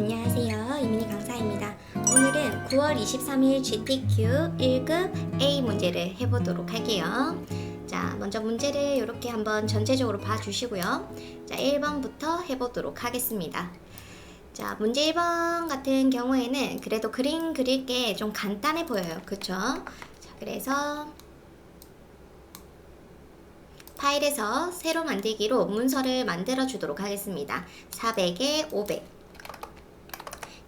안녕하세요. 이민희 강사입니다. 오늘은 9월 23일 GTQ 1급 A 문제를 해보도록 할게요. 자, 먼저 문제를 이렇게 한번 전체적으로 봐주시고요. 자, 1번부터 해보도록 하겠습니다. 자, 문제 1번 같은 경우에는 그래도 그림 그릴 게 좀 간단해 보여요. 그쵸? 자, 그래서 파일에서 새로 만들기로 문서를 만들어 주도록 하겠습니다. 400에 500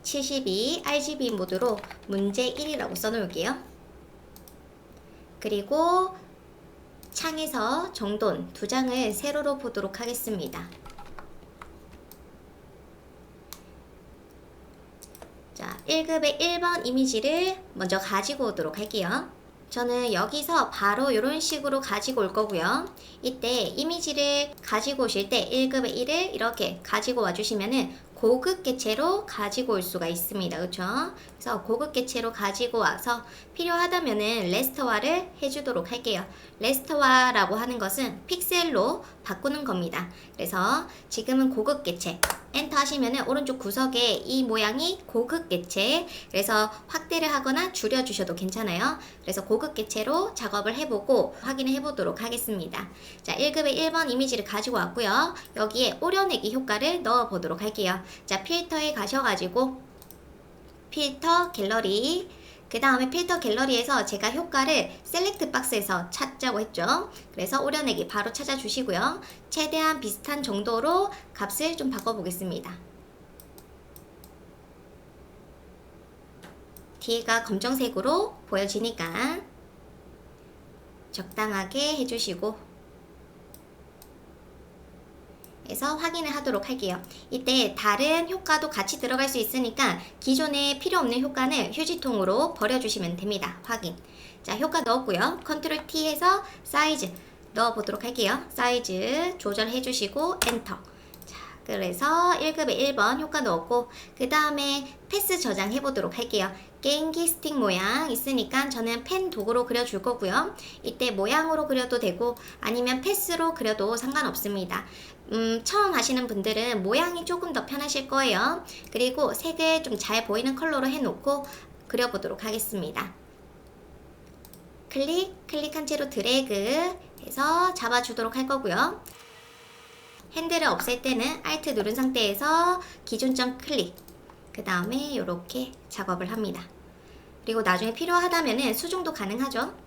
72 RGB 모드로 문제 1이라고 써놓을게요. 그리고 창에서 정돈 2장을 세로로 보도록 하겠습니다. 자, 1급의 1번 이미지를 먼저 가지고 오도록 할게요. 저는 여기서 바로 이런 식으로 가지고 올 거고요. 이때 이미지를 가지고 오실 때 1급의 1을 이렇게 가지고 와주시면은 고급 개체로 가지고 올 수가 있습니다. 그렇죠? 그래서 고급 개체로 가지고 와서 필요하다면은 레스터화를 해주도록 할게요. 레스터화라고 하는 것은 픽셀로 바꾸는 겁니다. 그래서 지금은 고급 개체 엔터 하시면은 오른쪽 구석에 이 모양이 고급 개체, 그래서 확대를 하거나 줄여 주셔도 괜찮아요. 그래서 고급 개체로 작업을 해보고 확인을 해보도록 하겠습니다. 자, 1급의 1번 이미지를 가지고 왔고요. 여기에 오려내기 효과를 넣어 보도록 할게요. 자, 필터에 가셔가지고 필터 갤러리, 그 다음에 필터 갤러리에서 제가 효과를 셀렉트 박스에서 찾자고 했죠. 그래서 오려내기 바로 찾아주시고요. 최대한 비슷한 정도로 값을 좀 바꿔보겠습니다. 뒤가 검정색으로 보여지니까 적당하게 해주시고 해서 확인을 하도록 할게요. 이때 다른 효과도 같이 들어갈 수 있으니까 기존에 필요 없는 효과는 휴지통으로 버려주시면 됩니다. 확인. 자, 효과 넣었고요. 컨트롤 T 해서 사이즈 넣어보도록 할게요. 사이즈 조절해 주시고 엔터. 자, 그래서 1급의 1번 효과 넣었고 그 다음에 패스 저장해 보도록 할게요. 게임기 스틱 모양 있으니까 저는 펜 도구로 그려줄 거고요. 이때 모양으로 그려도 되고 아니면 패스로 그려도 상관없습니다. 처음 하시는 분들은 모양이 조금 더 편하실 거예요. 그리고 색을 좀 잘 보이는 컬러로 해놓고 그려보도록 하겠습니다. 클릭한 채로 드래그 해서 잡아주도록 할 거고요. 핸들을 없앨 때는 Alt 누른 상태에서 기준점 클릭, 그 다음에 이렇게 작업을 합니다. 그리고 나중에 필요하다면 수정도 가능하죠.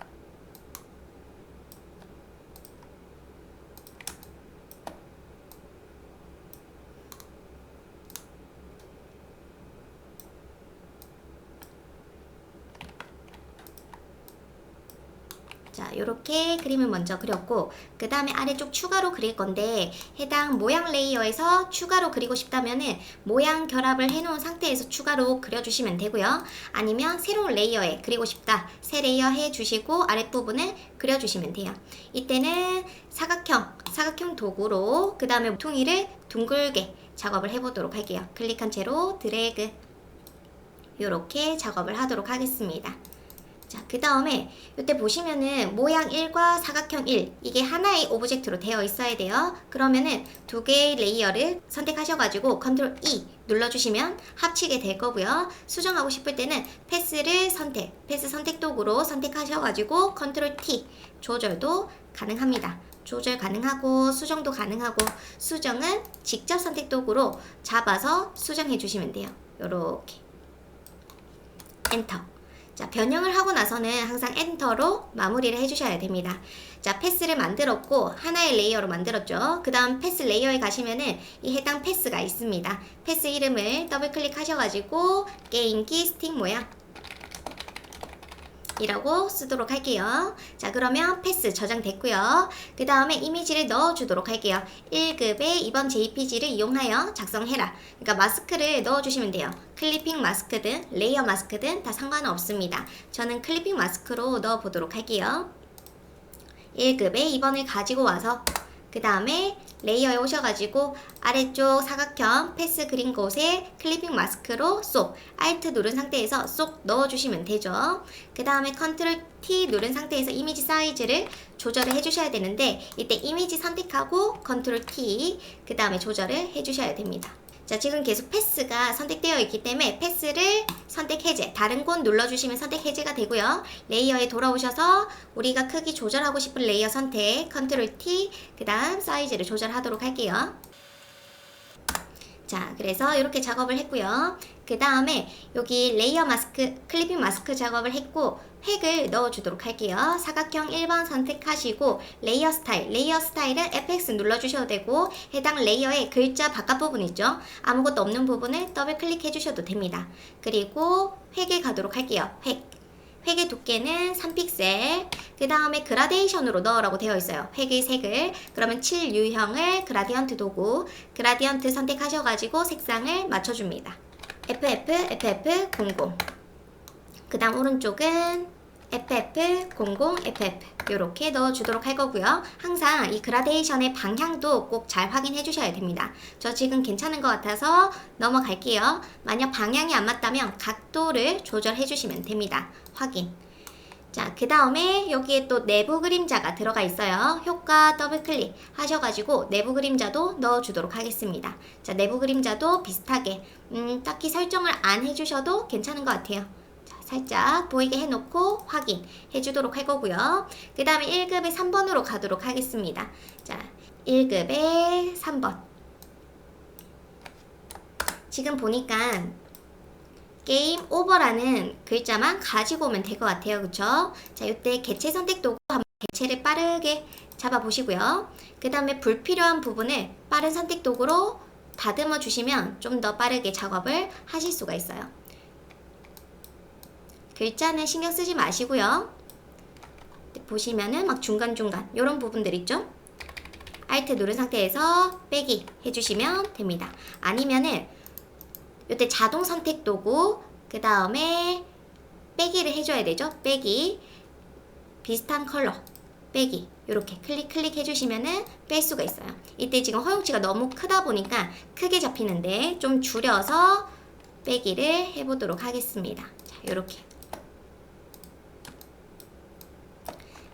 자, 요렇게 그림을 먼저 그렸고 그 다음에 아래쪽 추가로 그릴 건데 해당 모양 레이어에서 추가로 그리고 싶다면은 모양 결합을 해놓은 상태에서 추가로 그려주시면 되고요. 아니면 새로운 레이어에 그리고 싶다, 새 레이어 해주시고 아랫부분을 그려주시면 돼요. 이때는 사각형 도구로 그 다음에 모퉁이를 둥글게 작업을 해보도록 할게요. 클릭한 채로 드래그 요렇게 작업을 하도록 하겠습니다. 자, 그 다음에 이때 보시면은 모양 1과 사각형 1 이게 하나의 오브젝트로 되어 있어야 돼요. 그러면은 두 개의 레이어를 선택하셔가지고 컨트롤 E 눌러주시면 합치게 될 거고요. 수정하고 싶을 때는 패스 선택 도구로 선택하셔가지고 컨트롤 T 조절도 가능합니다. 조절 가능하고 수정도 가능하고 수정은 직접 선택 도구로 잡아서 수정해 주시면 돼요. 요렇게 엔터. 자, 변형을 하고 나서는 항상 엔터로 마무리를 해주셔야 됩니다. 자, 패스를 만들었고 하나의 레이어로 만들었죠. 그 다음 패스 레이어에 가시면은 이 해당 패스가 있습니다. 패스 이름을 더블 클릭하셔가지고 게임기 스틱 모양 이라고 쓰도록 할게요. 자, 그러면 패스 저장됐고요. 그 다음에 이미지를 넣어주도록 할게요. 1급의 2번 JPG를 이용하여 작성해라. 그러니까 마스크를 넣어주시면 돼요. 클리핑 마스크든 레이어 마스크든 다 상관없습니다. 저는 클리핑 마스크로 넣어보도록 할게요. 1급의 2번을 가지고 와서 그 다음에 레이어에 오셔가지고 아래쪽 사각형 패스 그린 곳에 클리핑 마스크로 쏙 Alt 누른 상태에서 쏙 넣어주시면 되죠. 그 다음에 컨트롤 T 누른 상태에서 이미지 사이즈를 조절을 해주셔야 되는데 이때 이미지 선택하고 컨트롤 T 그 다음에 조절을 해주셔야 됩니다. 자, 지금 계속 패스가 선택되어 있기 때문에 패스를 선택 해제, 다른 곳 눌러주시면 선택 해제가 되고요. 레이어에 돌아오셔서 우리가 크기 조절하고 싶은 레이어 선택, 컨트롤 T, 그 다음 사이즈를 조절하도록 할게요. 자, 그래서 이렇게 작업을 했고요. 그 다음에 여기 레이어 마스크, 클리핑 마스크 작업을 했고 획을 넣어주도록 할게요. 사각형 1번 선택하시고 레이어 스타일은 FX 눌러주셔도 되고 해당 레이어의 글자 바깥 부분 있죠? 아무것도 없는 부분을 더블 클릭해 주셔도 됩니다. 그리고 획에 가도록 할게요. 획의 두께는 3픽셀, 그 다음에 그라데이션으로 넣으라고 되어 있어요. 획의 색을. 그러면 7유형을 그라디언트 도구, 그라디언트 선택하셔가지고 색상을 맞춰줍니다. FF00. 그 다음 오른쪽은 FF00, 이렇게 넣어주도록 할 거고요. 항상 이 그라데이션의 방향도 꼭 잘 확인해 주셔야 됩니다. 저 지금 괜찮은 것 같아서 넘어갈게요. 만약 방향이 안 맞다면 각도를 조절해 주시면 됩니다. 확인. 자, 그 다음에 여기에 또 내부 그림자가 들어가 있어요. 효과 더블 클릭 하셔가지고 내부 그림자도 넣어주도록 하겠습니다. 자, 내부 그림자도 비슷하게 딱히 설정을 안 해주셔도 괜찮은 것 같아요. 살짝 보이게 해놓고 확인해 주도록 할 거고요. 그 다음에 1급의 3번으로 가도록 하겠습니다. 자, 1급의 3번. 지금 보니까 게임 오버라는 글자만 가지고 오면 될 것 같아요. 그쵸? 자, 이때 개체 선택 도구 한번 개체를 빠르게 잡아 보시고요. 그 다음에 불필요한 부분을 빠른 선택 도구로 다듬어 주시면 좀 더 빠르게 작업을 하실 수가 있어요. 글자는 신경 쓰지 마시고요. 보시면은 막 중간중간 이런 부분들 있죠? Alt 누른 상태에서 빼기 해주시면 됩니다. 아니면은 이때 자동 선택 도구, 그 다음에 빼기를 해줘야 되죠? 빼기, 비슷한 컬러, 빼기, 이렇게 클릭 해주시면은 뺄 수가 있어요. 이때 지금 허용치가 너무 크다 보니까 크게 잡히는데 좀 줄여서 빼기를 해보도록 하겠습니다. 자, 이렇게.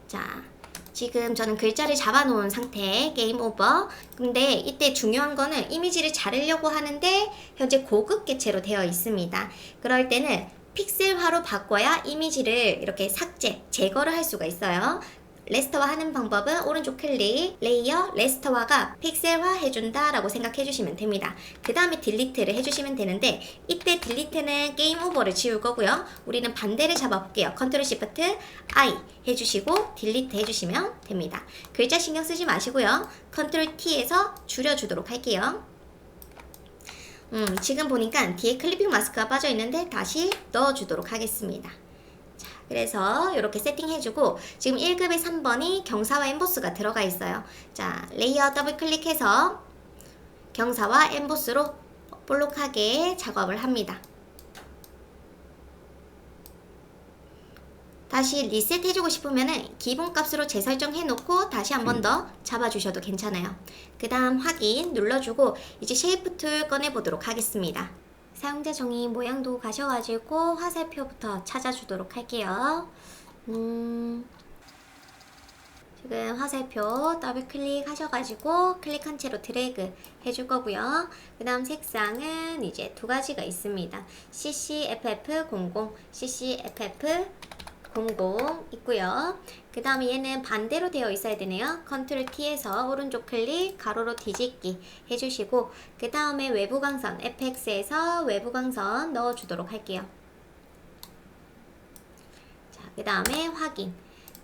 자, 지금 저는 글자를 잡아놓은 상태, 게임 오버. 근데 이때 중요한 거는 이미지를 자르려고 하는데 현재 고급 개체로 되어 있습니다. 그럴 때는 픽셀화로 바꿔야 이미지를 이렇게 삭제, 제거를 할 수가 있어요. 레스터화 하는 방법은 오른쪽 클릭, 레이어, 레스터화가 픽셀화 해준다 라고 생각해 주시면 됩니다. 그 다음에 딜리트를 해주시면 되는데 이때 딜리트는 게임 오버를 지울 거고요. 우리는 반대를 잡아볼게요. 컨트롤 시프트 I 해주시고 딜리트 해주시면 됩니다. 글자 신경 쓰지 마시고요. 컨트롤 T에서 줄여주도록 할게요. 지금 보니까 뒤에 클리핑 마스크가 빠져 있는데 다시 넣어주도록 하겠습니다. 그래서 이렇게 세팅해주고 지금 1급의 3번이 경사와 엠보스가 들어가 있어요. 자, 레이어 더블 클릭해서 경사와 엠보스로 볼록하게 작업을 합니다. 다시 리셋 해주고 싶으면 기본값으로 재설정해 놓고 다시 한 번 더 잡아주셔도 괜찮아요. 그 다음 확인 눌러주고 이제 쉐이프 툴 꺼내보도록 하겠습니다. 사용자 정의 모양도 가셔가지고 화살표부터 찾아주도록 할게요. 지금 화살표 더블 클릭 하셔가지고 클릭한 채로 드래그 해줄 거고요. 그 다음 색상은 이제 두 가지가 있습니다. CCFF00, CCFF00 있고요. 그 다음에 얘는 반대로 되어 있어야 되네요. 컨트롤 T에서 오른쪽 클릭 가로로 뒤집기 해주시고 그 다음에 외부 광선 FX에서 외부 광선 넣어주도록 할게요. 자, 그 다음에 확인.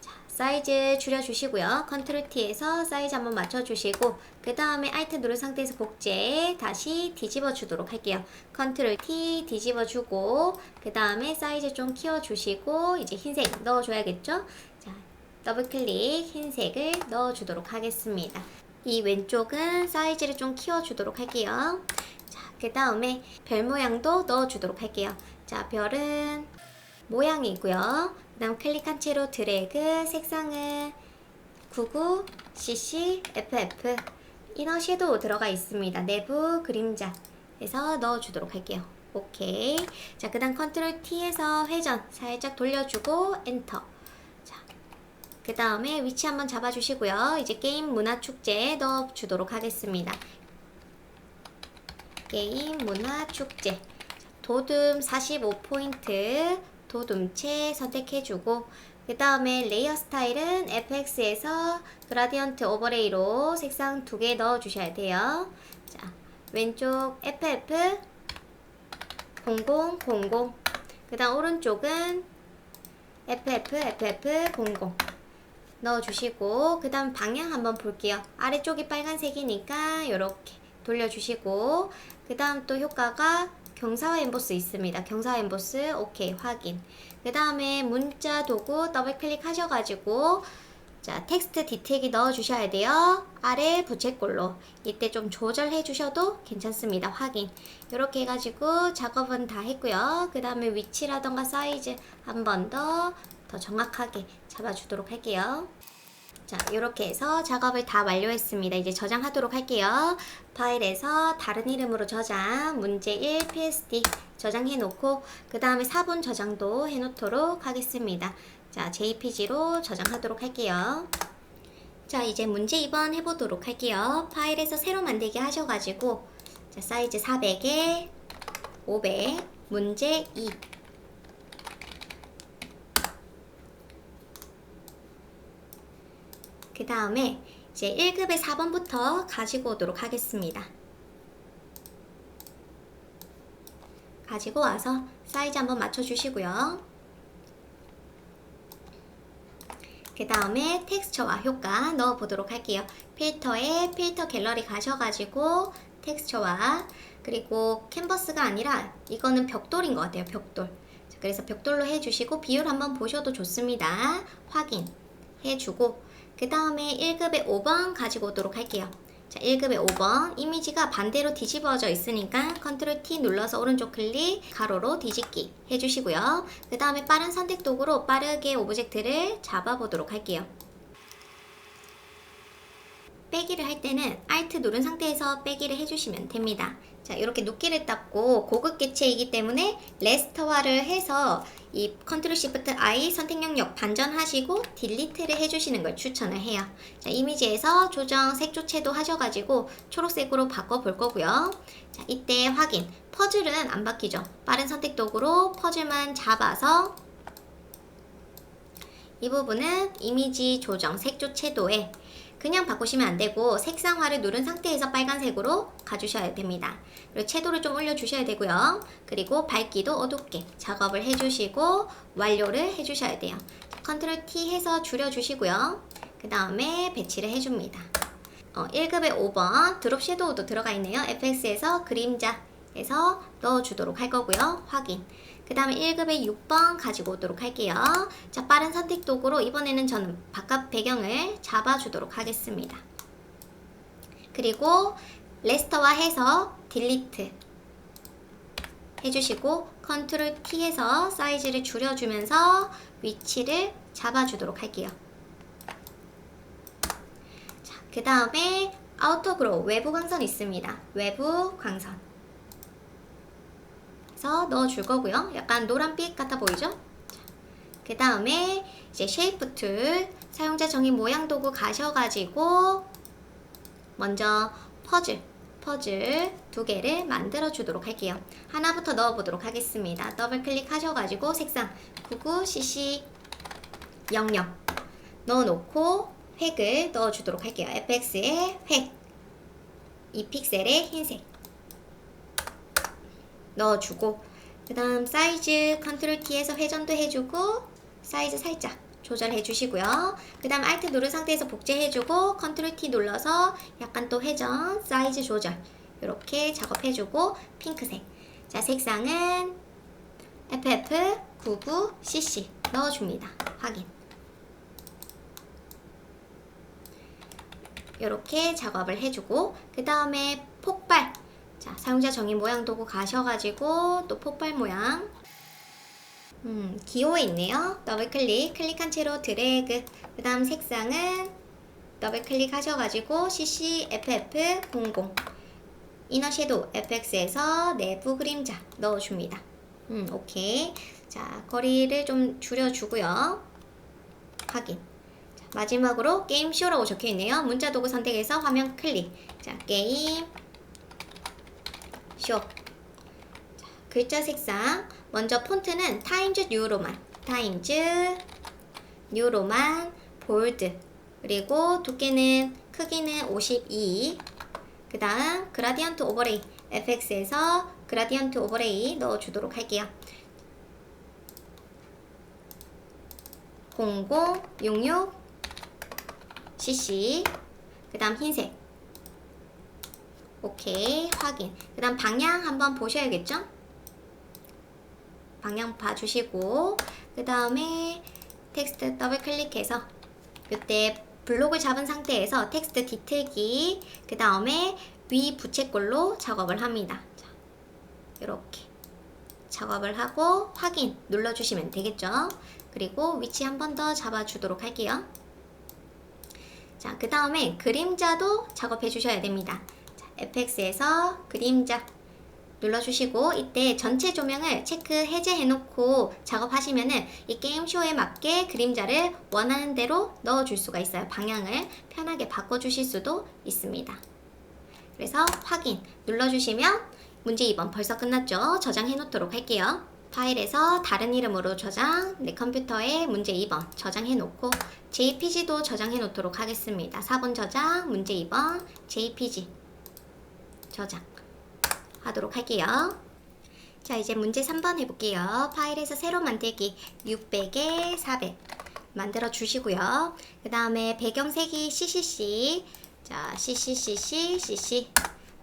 자, 사이즈 줄여주시고요. 컨트롤 T에서 사이즈 한번 맞춰주시고 그 다음에 Alt 누른 상태에서 복제 다시 뒤집어 주도록 할게요. 컨트롤 T 뒤집어 주고 그 다음에 사이즈 좀 키워주시고 이제 흰색 넣어줘야겠죠? 자, 더블 클릭 흰색을 넣어주도록 하겠습니다. 이 왼쪽은 사이즈를 좀 키워주도록 할게요. 자, 그 다음에 별 모양도 넣어주도록 할게요. 자, 별은 모양이 있고요. 그 다음 클릭한 채로 드래그, 색상은 99CCFF 이너 섀도우 들어가 있습니다. 내부 그림자 해서 넣어주도록 할게요. 오케이. 자, 그 다음 컨트롤 T에서 회전 살짝 돌려주고 엔터. 자, 그 다음에 위치 한번 잡아주시고요. 이제 게임 문화축제 넣어주도록 하겠습니다. 게임 문화 축제. 도둠 45포인트 도둠체 선택해주고, 그 다음에 레이어 스타일은 FX에서 그라디언트 오버레이로 색상 2개 넣어주셔야 돼요. 자, 왼쪽 FF 0000, 그 다음 오른쪽은 FF 00 넣어주시고, 그 다음 방향 한번 볼게요. 아래쪽이 빨간색이니까 이렇게 돌려주시고, 그 다음 또 효과가 경사화 엠보스 있습니다. 경사화 엠보스 오케이 확인. 그 다음에 문자 도구 더블 클릭하셔가지고, 자, 텍스트 디테일이 넣어주셔야 돼요. 아래 부채꼴로 이때 좀 조절해 주셔도 괜찮습니다. 확인. 이렇게 해가지고 작업은 다 했고요. 그 다음에 위치라던가 사이즈 한 번 더 정확하게 잡아주도록 할게요. 자, 이렇게 해서 작업을 다 완료했습니다. 이제 저장하도록 할게요. 파일에서 다른 이름으로 저장, 문제 1 PSD 저장해 놓고, 그 다음에 사본 저장도 해 놓도록 하겠습니다. 자, JPG로 저장하도록 할게요. 자, 이제 문제 2번 해보도록 할게요. 파일에서 새로 만들기 하셔가지고, 자, 사이즈 400에 500, 문제 2. 그 다음에 이제 1급의 4번부터 가지고 오도록 하겠습니다. 가지고 와서 사이즈 한번 맞춰주시고요. 그 다음에 텍스처와 효과 넣어보도록 할게요. 필터에 필터 갤러리 가셔가지고 텍스처와, 그리고 캔버스가 아니라 이거는 벽돌인 것 같아요. 벽돌. 그래서 벽돌로 해주시고 비율 한번 보셔도 좋습니다. 확인 해주고, 그 다음에 1급의 5번 가지고 오도록 할게요. 자, 1급의 5번 이미지가 반대로 뒤집어져 있으니까 컨트롤 T 눌러서 오른쪽 클릭 가로로 뒤집기 해주시고요. 그 다음에 빠른 선택 도구로 빠르게 오브젝트를 잡아보도록 할게요. 빼기를 할 때는 Alt 누른 상태에서 빼기를 해주시면 됩니다. 자, 이렇게 눕기를 닦고 고급 개체이기 때문에 레스터화를 해서 이 컨트롤 시프트 I 선택 영역 반전하시고 딜리트를 해주시는 걸 추천을 해요. 자, 이미지에서 조정 색조채도 하셔가지고 초록색으로 바꿔볼 거고요. 자, 이때 확인. 퍼즐은 안 바뀌죠. 빠른 선택 도구로 퍼즐만 잡아서 이 부분은 이미지 조정 색조채도에 그냥 바꾸시면 안되고 색상화를 누른 상태에서 빨간색으로 가주셔야 됩니다. 그리고 채도를 좀 올려주셔야 되고요. 그리고 밝기도 어둡게 작업을 해주시고 완료를 해주셔야 돼요. 컨트롤 T 해서 줄여주시고요. 그 다음에 배치를 해줍니다. 1급의 5번 드롭 섀도우도 들어가 있네요. FX에서 그림자에서 넣어주도록 할 거고요. 확인. 그 다음에 1급의 6번 가지고 오도록 할게요. 자, 빠른 선택 도구로 이번에는 저는 바깥 배경을 잡아주도록 하겠습니다. 그리고 레스터화 해서 딜리트 해주시고 컨트롤 T 해서 사이즈를 줄여주면서 위치를 잡아주도록 할게요. 자, 그 다음에 아우터 그로우 외부 광선 있습니다. 외부 광선 넣어줄 거고요. 약간 노란빛 같아 보이죠? 그 다음에 이제 쉐이프 툴 사용자 정의 모양 도구 가셔가지고 먼저 퍼즐 2개를 만들어 주도록 할게요. 하나부터 넣어 보도록 하겠습니다. 더블 클릭 하셔가지고 색상 99cc 00 넣어 놓고 획을 넣어 주도록 할게요. FX에 획 2픽셀의 흰색 넣어주고, 그 다음 사이즈 컨트롤 T에서 회전도 해주고 사이즈 살짝 조절해 주시고요. 그 다음 Alt 누른 상태에서 복제해주고 컨트롤 T 눌러서 약간 또 회전 사이즈 조절 이렇게 작업해주고 핑크색. 자, 색상은 FF99cc 넣어줍니다. 확인. 이렇게 작업을 해주고, 그 다음에 폭발. 자, 사용자 정의 모양 도구 가셔가지고 또 폭발 모양 기호에 있네요. 더블 클릭한 채로 드래그. 그 다음 색상은 더블 클릭 하셔가지고 CC FF00 이너 섀도우 FX에서 내부 그림자 넣어줍니다. 오케이. 자, 거리를 좀 줄여주고요. 확인. 자, 마지막으로 게임 쇼라고 적혀있네요. 문자 도구 선택해서 화면 클릭. 자, 게임 쇼. 글자 색상 먼저 폰트는 타임즈 뉴로만, 볼드, 그리고 두께는 크기는 52. 그 다음 그라디언트 오버레이, FX에서 그라디언트 오버레이 넣어주도록 할게요. 0066 cc. 그 다음 흰색. 오케이, 확인. 그 다음 방향 한번 보셔야겠죠? 방향 봐주시고, 그 다음에 텍스트 더블 클릭해서 이때 블록을 잡은 상태에서 텍스트 뒤틀기, 그 다음에 위 부채꼴로 작업을 합니다. 자, 이렇게 작업을 하고 확인 눌러주시면 되겠죠? 그리고 위치 한 번 더 잡아주도록 할게요. 자, 그 다음에 그림자도 작업해 주셔야 됩니다. 자, FX에서 그림자 눌러주시고, 이때 전체 조명을 체크 해제해 놓고 작업하시면은 이 게임쇼에 맞게 그림자를 원하는 대로 넣어줄 수가 있어요. 방향을 편하게 바꿔주실 수도 있습니다. 그래서 확인 눌러주시면 문제 2번 벌써 끝났죠? 저장해 놓도록 할게요. 파일에서 다른 이름으로 저장, 내 컴퓨터에 문제 2번 저장해 놓고 JPG도 저장해 놓도록 하겠습니다. 4번 저장, 문제 2번 JPG 저장 하도록 할게요. 자, 이제 문제 3번 해볼게요. 파일에서 새로 만들기 600에 400 만들어 주시고요. 그 다음에 배경색이 CCC, 자 CC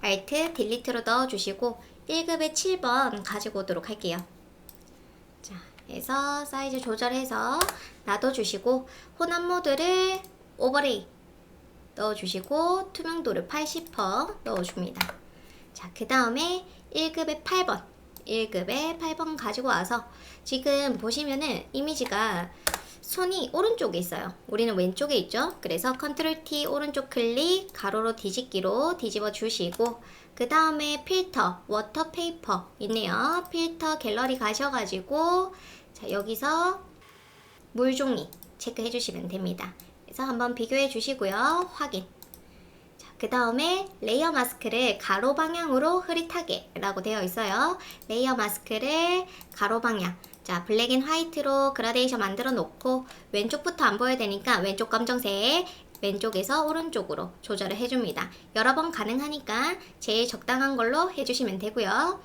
Alt 딜리트로 넣어 주시고 1급에 7번 가지고 오도록 할게요. 자, 해서 사이즈 조절해서 놔둬 주시고 혼합 모드를 오버레이 넣어 주시고 투명도를 80% 넣어 줍니다. 자, 그 다음에 1급에 8번 가지고 와서 지금 보시면은 이미지가 손이 오른쪽에 있어요. 우리는 왼쪽에 있죠. 그래서 컨트롤 T 오른쪽 클릭 가로로 뒤집기로 뒤집어 주시고, 그 다음에 필터 워터페이퍼 있네요. 필터 갤러리 가셔가지고 자, 여기서 물종이 체크해 주시면 됩니다. 그래서 한번 비교해 주시고요. 확인. 그 다음에 레이어 마스크를 가로 방향으로 흐릿하게 라고 되어 있어요. 레이어 마스크를 가로 방향. 자, 블랙 앤 화이트로 그라데이션 만들어 놓고 왼쪽부터 안 보여야 되니까 왼쪽 검정색, 왼쪽에서 오른쪽으로 조절을 해줍니다. 여러 번 가능하니까 제일 적당한 걸로 해주시면 되고요.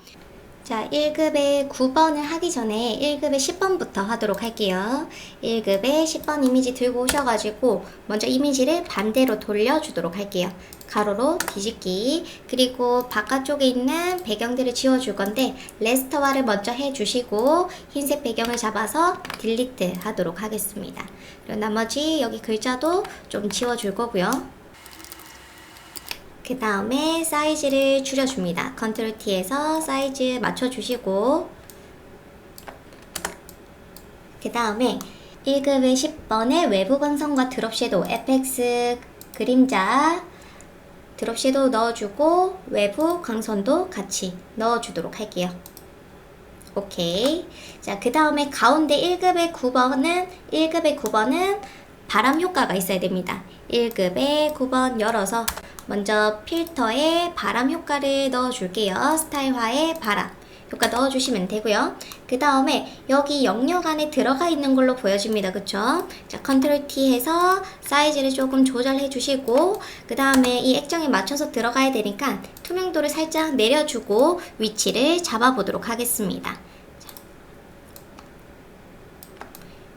자, 1급에 9번을 하기 전에 1급에 10번부터 하도록 할게요. 1급에 10번 이미지 들고 오셔가지고 먼저 이미지를 반대로 돌려주도록 할게요. 가로로 뒤집기, 그리고 바깥쪽에 있는 배경들을 지워줄 건데 레스터화를 먼저 해주시고 흰색 배경을 잡아서 딜리트 하도록 하겠습니다. 그리고 나머지 여기 글자도 좀 지워줄 거고요. 그 다음에 사이즈를 줄여줍니다. 컨트롤 T에서 사이즈 맞춰주시고, 그 다음에 1급의 10번의 외부 광선과 드롭 섀도우 FX 그림자 드롭 섀도우 넣어주고 외부 광선도 같이 넣어주도록 할게요. 오케이. 자, 그 다음에 가운데 1급의 9번은 바람 효과가 있어야 됩니다. 1급의 9번 열어서 먼저 필터에 바람 효과를 넣어줄게요. 스타일화에 바람 효과 넣어주시면 되고요. 그 다음에 여기 영역 안에 들어가 있는 걸로 보여집니다. 그쵸? 자, 컨트롤 T 해서 사이즈를 조금 조절해 주시고, 그 다음에 이 액정에 맞춰서 들어가야 되니까 투명도를 살짝 내려주고 위치를 잡아보도록 하겠습니다.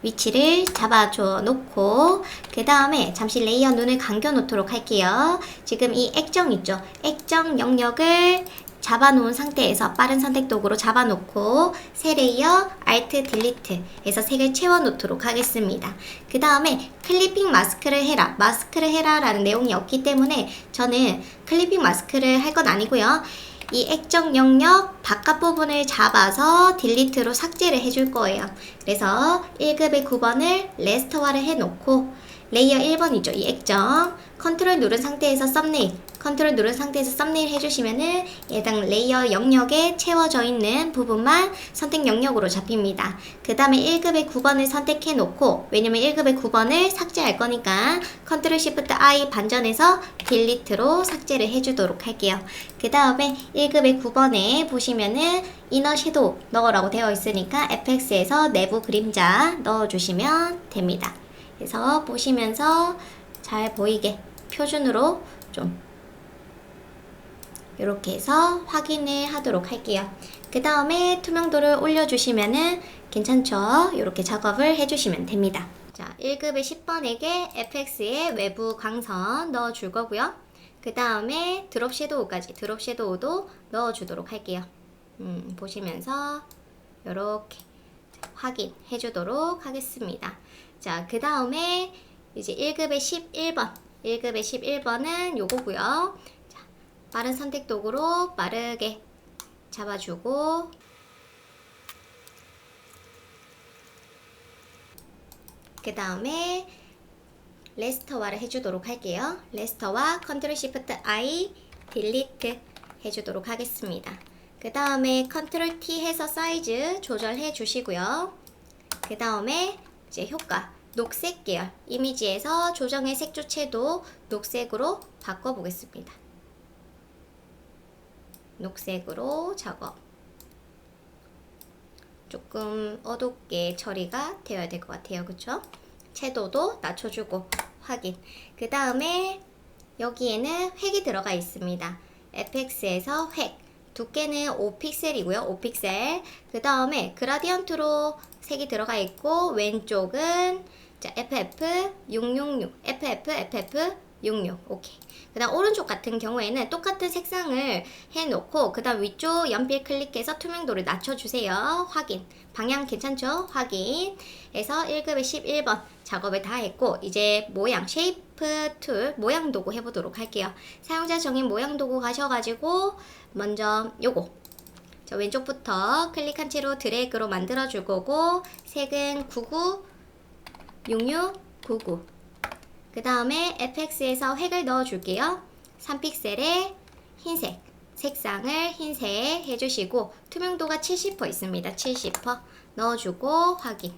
위치를 잡아줘 놓고, 그 다음에 잠시 레이어 눈을 감겨 놓도록 할게요. 지금 이 액정 있죠? 액정 영역을 잡아 놓은 상태에서 빠른 선택 도구로 잡아 놓고 새 레이어 Alt 딜리트 해서 색을 채워 놓도록 하겠습니다. 그 다음에 클리핑 마스크를 해라 라는 내용이 없기 때문에 저는 클리핑 마스크를 할 건 아니고요. 이 액정 영역 바깥 부분을 잡아서 딜리트로 삭제를 해줄 거예요. 그래서 1급의 9번을 레스터화를 해놓고 레이어 1번이죠. 이 액정 컨트롤 누른 상태에서 썸네일 컨트롤 누른 상태에서 썸네일 해주시면은 해당 레이어 영역에 채워져 있는 부분만 선택 영역으로 잡힙니다. 그 다음에 1급의 9번을 선택해 놓고, 왜냐면 1급의 9번을 삭제할 거니까 컨트롤 시프트 I 반전해서 딜리트로 삭제를 해주도록 할게요. 그 다음에 1급의 9번에 보시면은 이너 섀도우 넣으라고 되어 있으니까 FX에서 내부 그림자 넣어주시면 됩니다. 그래서 보시면서 잘 보이게 표준으로 좀 이렇게 해서 확인을 하도록 할게요. 그 다음에 투명도를 올려주시면은 괜찮죠? 이렇게 작업을 해주시면 됩니다. 자, 1급의 10번에게 FX의 외부 광선 넣어줄 거고요. 그 다음에 드롭 섀도우까지, 드롭 섀도우도 넣어주도록 할게요. 보시면서 이렇게 확인해 주도록 하겠습니다. 자, 그 다음에 이제 1급의 11번, 1급의 11번은 요거고요. 자, 빠른 선택 도구로 빠르게 잡아주고, 그 다음에 레스터화를 해주도록 할게요. 레스터화 컨트롤 시프트 I 딜리트 해주도록 하겠습니다. 그 다음에 컨트롤 T 해서 사이즈 조절해 주시고요. 그 다음에 이제 효과 녹색 계열 이미지에서 조정의 색조채도 녹색으로 바꿔보겠습니다. 녹색으로 작업. 조금 어둡게 처리가 되어야 될 것 같아요. 그쵸? 채도도 낮춰주고 확인. 그 다음에 여기에는 획이 들어가 있습니다. FX에서 획. 두께는 5픽셀이고요. 5픽셀. 그 다음에 그라디언트로 색이 들어가 있고, 왼쪽은 자, FF666, FF66. 오케이. 그 다음 오른쪽 같은 경우에는 똑같은 색상을 해놓고, 그 다음 위쪽 연필 클릭해서 투명도를 낮춰주세요. 확인. 방향 괜찮죠? 확인. 해서 1급의 11번 작업을 다 했고, 이제 모양, 쉐이프 툴, 모양 도구 해보도록 할게요. 사용자 정의 모양 도구 가셔가지고, 먼저 요거. 자, 왼쪽부터 클릭한 채로 드래그로 만들어 줄 거고, 색은 99, 66, 99. 그 다음에 FX에서 획을 넣어 줄게요. 3픽셀에 흰색, 색상을 흰색 해주시고, 투명도가 70% 있습니다. 70% 넣어주고, 확인.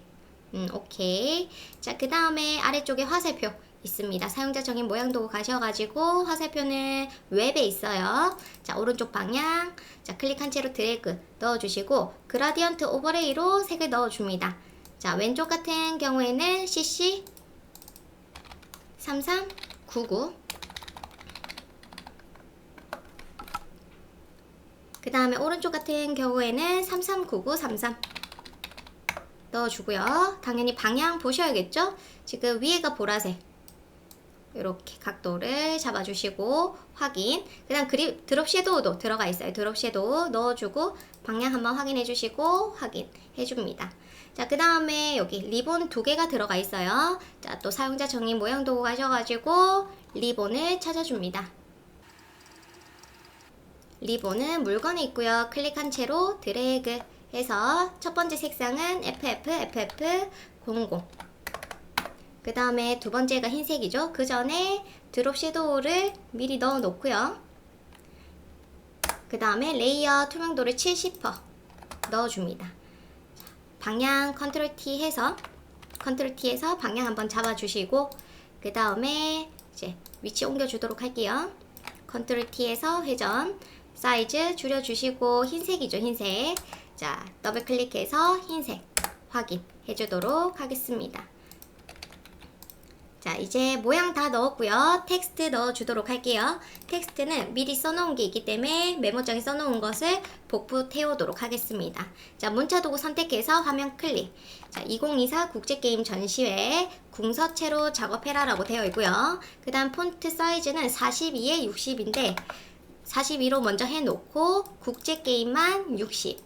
오케이. 자, 그 다음에 아래쪽에 화살표 있습니다. 사용자 정의 모양 도구 가셔가지고, 화살표는 웹에 있어요. 자, 오른쪽 방향. 자, 클릭한 채로 드래그 넣어주시고, 그라디언트 오버레이로 색을 넣어줍니다. 자, 왼쪽 같은 경우에는 CC 3399. 그 다음에 오른쪽 같은 경우에는 339933 넣어주고요. 당연히 방향 보셔야겠죠? 지금 위에가 보라색. 이렇게 각도를 잡아주시고 확인. 그 다음 드롭 섀도우도 들어가 있어요. 드롭 섀도우 넣어주고 방향 한번 확인해 주시고 확인해 줍니다. 자, 그 다음에 여기 리본 2개가 들어가 있어요. 자, 또 사용자 정의 모양 도구 가셔가지고 리본을 찾아줍니다. 리본은 물건에 있고요. 클릭한 채로 드래그 해서 첫 번째 색상은 FF00. 그 다음에 두 번째가 흰색이죠. 그 전에 드롭 섀도우를 미리 넣어 놓고요. 그 다음에 레이어 투명도를 70% 넣어줍니다. 방향 컨트롤 T 해서 방향 한번 잡아주시고, 그 다음에 이제 위치 옮겨주도록 할게요. 컨트롤 T에서 회전, 사이즈 줄여주시고, 흰색이죠, 흰색. 자, 더블 클릭해서 흰색 확인해 주도록 하겠습니다. 자, 이제 모양 다 넣었고요. 텍스트 넣어주도록 할게요. 텍스트는 미리 써놓은 게 있기 때문에 메모장에 써놓은 것을 복부 태우도록 하겠습니다. 자, 문자도구 선택해서 화면 클릭. 자, 2024 국제게임 전시회 궁서체로 작업해라 라고 되어 있고요. 그 다음 폰트 사이즈는 42에 60인데 42로 먼저 해놓고 국제게임만 60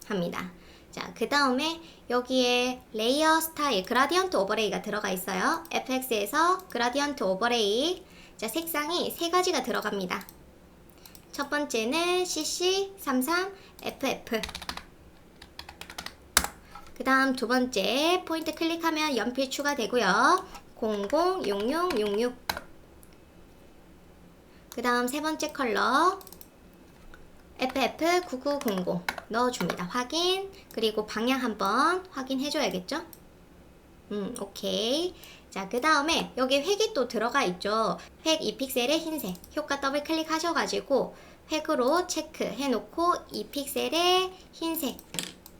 합니다. 자, 그 다음에 여기에 레이어 스타일 그라디언트 오버레이가 들어가 있어요. FX에서 그라디언트 오버레이. 자, 색상이 세 가지가 들어갑니다. 첫 번째는 CC33FF. 그 다음 두 번째 포인트 클릭하면 연필 추가되고요. 006666. 그 다음 세 번째 컬러 FF9900 넣어줍니다. 확인. 그리고 방향 한번 확인해줘야겠죠? 오케이. 자, 그 다음에 여기 획이 또 들어가 있죠. 획 2픽셀의 흰색. 효과 더블 클릭하셔가지고 획으로 체크해 놓고 2픽셀의 흰색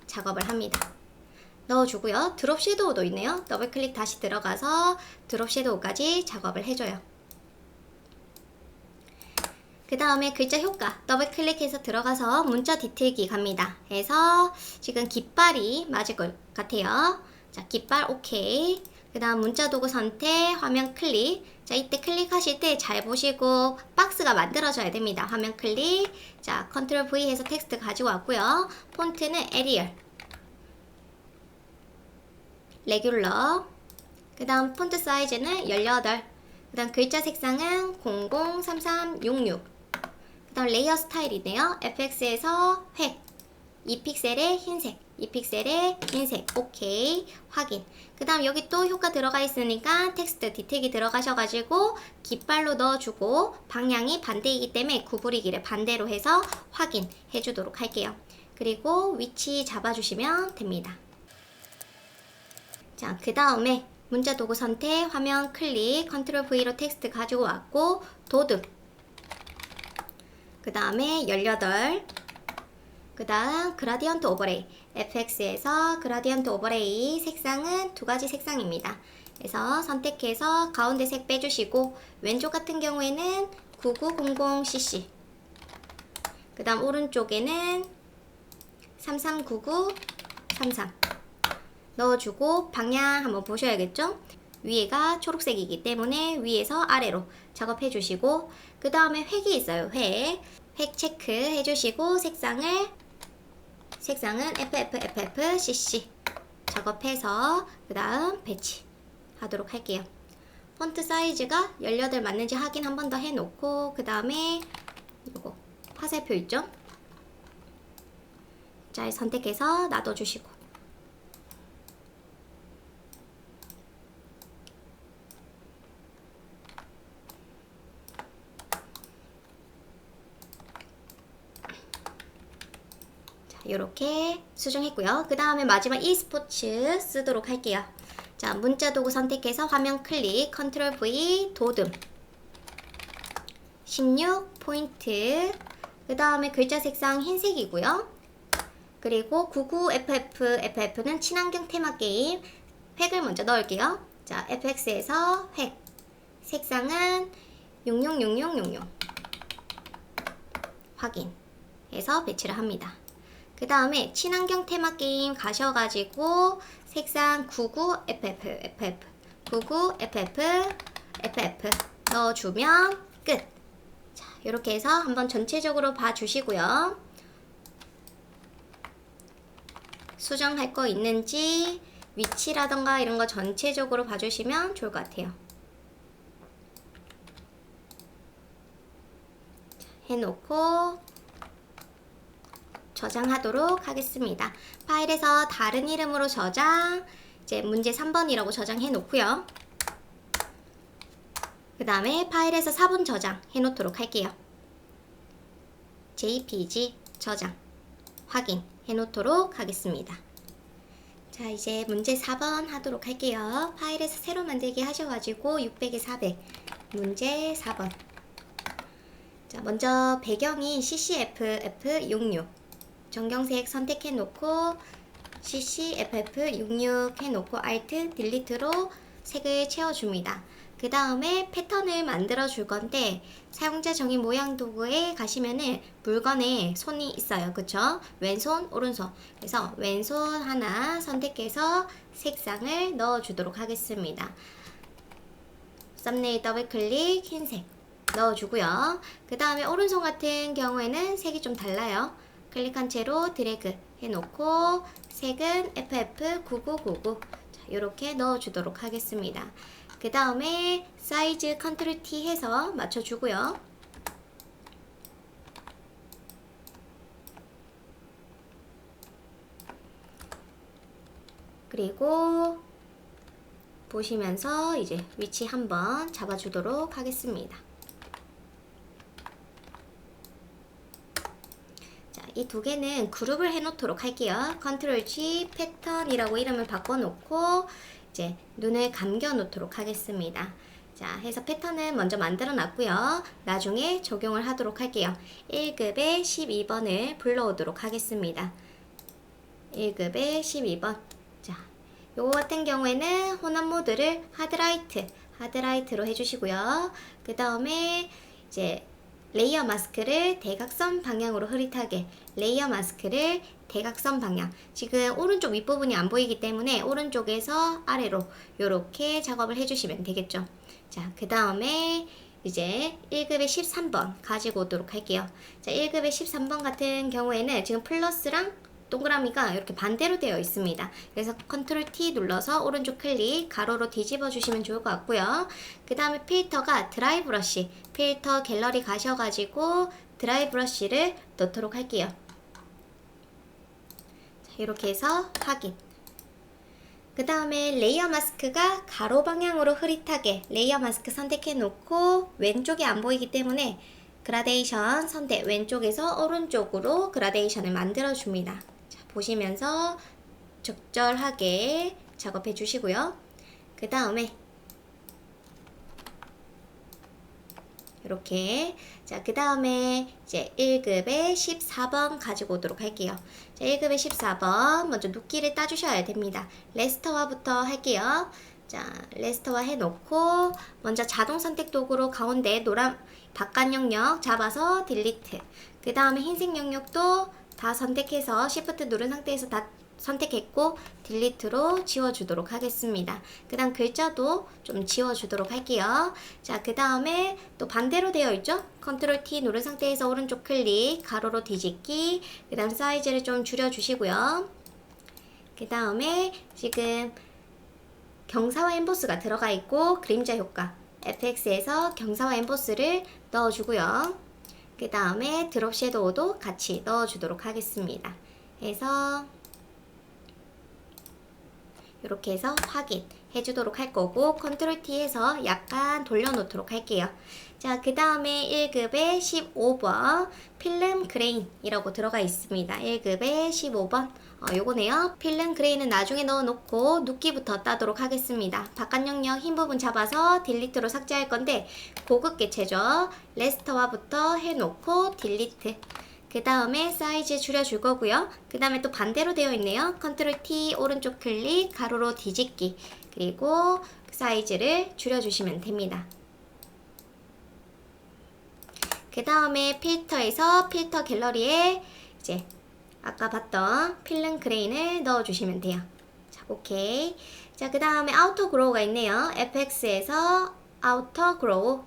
작업을 합니다. 넣어주고요. 드롭 섀도우도 있네요. 더블 클릭 다시 들어가서 드롭 섀도우까지 작업을 해줘요. 그 다음에 글자 효과 더블 클릭해서 들어가서 문자 디테일기 갑니다. 해서 지금 깃발이 맞을 것 같아요. 자, 깃발 오케이. 그 다음 문자 도구 선택, 화면 클릭. 자, 이때 클릭하실 때 잘 보시고 박스가 만들어져야 됩니다. 화면 클릭. 자, 컨트롤 V 해서 텍스트 가지고 왔고요. 폰트는 에리얼, 레귤러. 그 다음 폰트 사이즈는 18. 그 다음 글자 색상은 003366. 그 다음 레이어 스타일이네요. FX에서 획 2픽셀의 흰색, 2픽셀의 흰색. 오케이. 확인. 그 다음 여기 또 효과 들어가 있으니까 텍스트 디텍이 들어가셔가지고 깃발로 넣어주고 방향이 반대이기 때문에 구부리기를 반대로 해서 확인해 주도록 할게요. 그리고 위치 잡아주시면 됩니다. 자, 그 다음에 문자 도구 선택, 화면 클릭, 컨트롤 V로 텍스트 가지고 왔고 도듬. 그 다음에 18. 그 다음 그라디언트 오버레이. FX에서 그라디언트 오버레이 색상은 두 가지 색상입니다. 그래서 선택해서 가운데 색 빼주시고 왼쪽 같은 경우에는 9900cc. 그 다음 오른쪽에는 339933 넣어주고 방향 한번 보셔야겠죠? 위에가 초록색이기 때문에 위에서 아래로 작업해 주시고 그 다음에 획이 있어요. 획 체크 해주시고 색상은 FFFFCC 작업해서 그 다음 배치 하도록 할게요. 폰트 사이즈가 18 맞는지 확인 한 번 더 해놓고 그 다음에 이거 화살표 있죠? 잘 선택해서 놔둬주시고 이렇게 수정했고요. 그 다음에 마지막 e스포츠 쓰도록 할게요. 자, 문자 도구 선택해서 화면 클릭, 컨트롤 V, 도듬 16포인트. 그 다음에 글자 색상 흰색이고요. 그리고 99FFF는 친환경 테마 게임 획을 먼저 넣을게요. 자, FX에서 획 색상은 666666 확인해서 배치를 합니다. 그 다음에 친환경 테마 게임 가셔가지고 색상 99FFFF 99FFFF 넣어주면 끝. 자, 이렇게 해서 한번 전체적으로 봐주시고요. 수정할 거 있는지 위치라던가 이런 거 전체적으로 봐주시면 좋을 것 같아요. 해놓고 저장하도록 하겠습니다. 파일에서 다른 이름으로 저장, 이제 문제 3번이라고 저장해 놓고요. 그 다음에 파일에서 4번 저장 해 놓도록 할게요. JPG 저장 확인 해 놓도록 하겠습니다. 자, 이제 문제 4번 하도록 할게요. 파일에서 새로 만들기 하셔가지고 600에 400 문제 4번. 자, 먼저 배경이 CCFF66 정경색 선택해 놓고 CCFF66 해놓고 Alt 딜리트로 색을 채워줍니다. 그 다음에 패턴을 만들어 줄 건데 사용자 정의 모양 도구에 가시면은 물건에 손이 있어요. 그쵸? 왼손, 오른손. 그래서 왼손 하나 선택해서 색상을 넣어 주도록 하겠습니다. 썸네일 더블 클릭 흰색 넣어 주고요. 그 다음에 오른손 같은 경우에는 색이 좀 달라요. 클릭한 채로 드래그 해놓고 색은 FF9999 이렇게 넣어주도록 하겠습니다. 그 다음에 사이즈 컨트롤 T 해서 맞춰주고요. 그리고 보시면서 이제 위치 한번 잡아주도록 하겠습니다. 이 두 개는 그룹을 해 놓도록 할게요. 컨트롤 G 패턴이라고 이름을 바꿔 놓고 이제 눈을 감겨 놓도록 하겠습니다. 자, 해서 패턴은 먼저 만들어 놨고요. 나중에 적용을 하도록 할게요. 1급의 12번을 불러오도록 하겠습니다. 1급의 12번. 자, 요거 같은 경우에는 혼합 모드를 하드라이트로 해주시고요. 그 다음에 이제 레이어 마스크를 대각선 방향으로 흐릿하게, 레이어 마스크를 대각선 방향. 지금 오른쪽 윗부분이 안 보이기 때문에 오른쪽에서 아래로 요렇게 작업을 해주시면 되겠죠. 자, 그 다음에 이제 1급의 13번 가지고 오도록 할게요. 자, 1급의 13번 같은 경우에는 지금 플러스랑 동그라미가 이렇게 반대로 되어 있습니다. 그래서 컨트롤 T 눌러서 오른쪽 클릭 가로로 뒤집어 주시면 좋을 것 같고요. 그 다음에 필터가 드라이 브러쉬, 필터 갤러리 가셔가지고 드라이 브러쉬를 넣도록 할게요. 자, 이렇게 해서 확인. 그 다음에 레이어 마스크가 가로 방향으로 흐릿하게 레이어 마스크 선택해 놓고 왼쪽이 안 보이기 때문에 그라데이션 선택, 왼쪽에서 오른쪽으로 그라데이션을 만들어 줍니다. 자, 보시면서 적절하게 작업해 주시고요. 그 다음에 이렇게, 자, 그 다음에 이제 1급의 14번 가지고 오도록 할게요. 자, 1급의 14번 먼저 눕기를 따주셔야 됩니다. 레스터화부터 할게요. 자, 레스터화 해놓고 먼저 자동 선택 도구로 가운데 노란 바깥 영역 잡아서 딜리트. 그 다음에 흰색 영역도 다 선택해서 Shift 누른 상태에서 다 선택했고 딜리트로 지워주도록 하겠습니다. 그 다음 글자도 좀 지워주도록 할게요. 자, 그 다음에 또 반대로 되어 있죠? 컨트롤 T 누른 상태에서 오른쪽 클릭 가로로 뒤집기. 그 다음 사이즈를 좀 줄여주시고요. 그 다음에 지금 경사와 엠보스가 들어가 있고 그림자 효과 FX에서 경사와 엠보스를 넣어주고요. 그 다음에 드롭 섀도우도 같이 넣어주도록 하겠습니다. 해서 이렇게 해서 확인 해주도록 할 거고 컨트롤 T 해서 약간 돌려놓도록 할게요. 자, 그 다음에 1급의 15번 필름 그레인이라고 들어가 있습니다. 1급의 15번 요거네요. 필름 그레인은 나중에 넣어놓고 눕기부터 따도록 하겠습니다. 바깥 영역 흰 부분 잡아서 딜리트로 삭제할 건데 고급 개체죠. 레스터화부터 해놓고 딜리트. 그 다음에 사이즈 줄여줄 거고요. 그 다음에 또 반대로 되어 있네요. 컨트롤 T 오른쪽 클릭 가로로 뒤집기. 그리고 사이즈를 줄여주시면 됩니다. 그 다음에 필터에서 필터 갤러리에 이제 아까 봤던 필름 그레인을 넣어주시면 돼요. 자, 오케이. 자, 그 다음에 아우터 그로우가 있네요. FX에서 아우터 그로우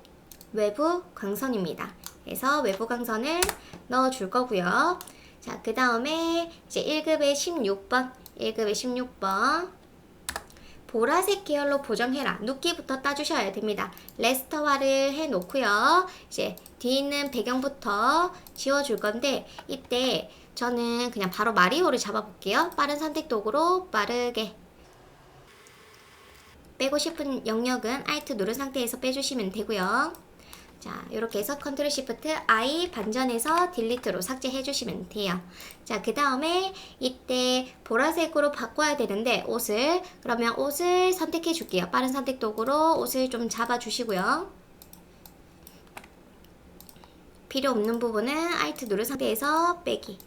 외부 광선입니다. 그래서 외부 광선을 넣어줄 거고요. 자, 그 다음에 이제 1급의 16번 보라색 계열로 보정해라. 눕기부터 따주셔야 됩니다. 레스터화를 해놓고요. 이제 뒤에 있는 배경부터 지워줄 건데 이때 저는 그냥 바로 마리오를 잡아볼게요. 빠른 선택 도구로 빠르게 빼고 싶은 영역은 Alt 누른 상태에서 빼주시면 되고요. 자, 이렇게 해서 컨트롤 시프트 I 반전해서 딜리트로 삭제해 주시면 돼요. 자, 그 다음에 이때 보라색으로 바꿔야 되는데 그러면 옷을 선택해 줄게요. 빠른 선택 도구로 옷을 좀 잡아 주시고요. 필요 없는 부분은 Alt 누른 상태에서 빼기.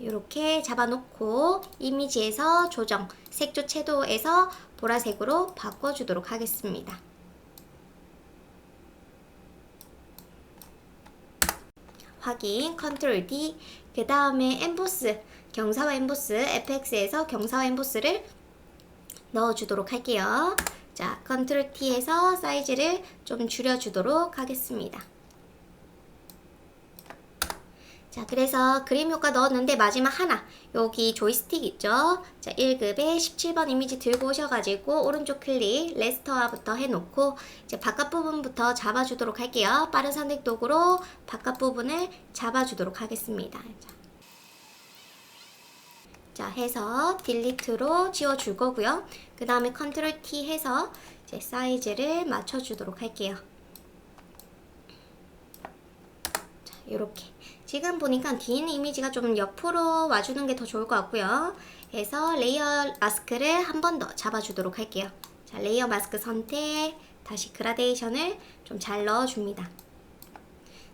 이렇게 잡아놓고 이미지에서 조정, 색조 채도에서 보라색으로 바꿔주도록 하겠습니다. 확인, 컨트롤 D. 그 다음에 엠보스, 경사와 엠보스, FX에서 경사와 엠보스를 넣어주도록 할게요. 자, 컨트롤 T에서 사이즈를 좀 줄여주도록 하겠습니다. 자, 그래서 그림 효과 넣었는데 마지막 하나, 여기 조이스틱 있죠? 자, 1급의 17번 이미지 들고 오셔가지고 오른쪽 클릭 레스터화부터 해놓고 이제 바깥 부분부터 잡아주도록 할게요. 빠른 선택 도구로 바깥 부분을 잡아주도록 하겠습니다. 자, 해서 딜리트로 지워줄 거고요. 그 다음에 컨트롤 T 해서 이제 사이즈를 맞춰주도록 할게요. 이렇게 지금 보니까 뒤에 있는 이미지가 좀 옆으로 와주는 게 더 좋을 것 같고요. 그래서 레이어 마스크를 한 번 더 잡아주도록 할게요. 자, 레이어 마스크 선택, 다시 그라데이션을 좀 잘 넣어줍니다.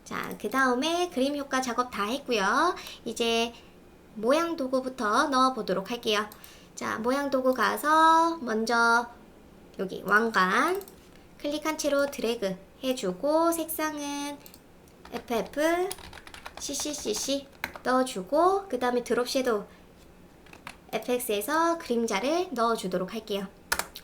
자, 그 다음에 그림 효과 작업 다 했고요. 이제 모양 도구부터 넣어보도록 할게요. 자, 모양 도구 가서 먼저 여기 왕관 클릭한 채로 드래그 해주고 색상은 FF CCCC 넣어주고 그 다음에 드롭 섀도우 FX에서 그림자를 넣어주도록 할게요.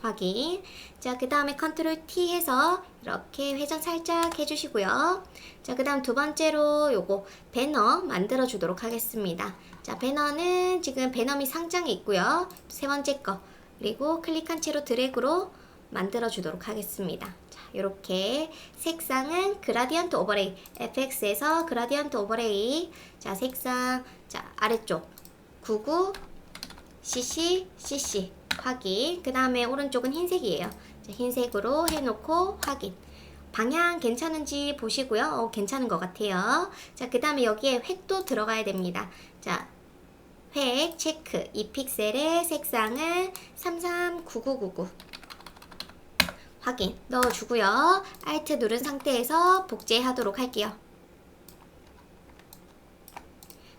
확인. 자, 그 다음에 컨트롤 T 해서 이렇게 회전 살짝 해주시고요. 자, 그 다음 두 번째로 요거 배너 만들어 주도록 하겠습니다. 자, 배너는 지금 배너 및 상장이 있고요. 세 번째 거 그리고 클릭한 채로 드래그로 만들어 주도록 하겠습니다. 자, 요렇게 색상은 그라디언트 오버레이 FX에서 그라디언트 오버레이. 자, 색상 자 아래쪽 99 CC CC 확인. 그 다음에 오른쪽은 흰색이에요. 자, 흰색으로 해놓고 확인. 방향 괜찮은지 보시고요. 괜찮은 것 같아요. 자, 그 다음에 여기에 획도 들어가야 됩니다. 자, 획 체크. 이 픽셀의 색상은 339999 확인 넣어주고요. Alt 누른 상태에서 복제하도록 할게요.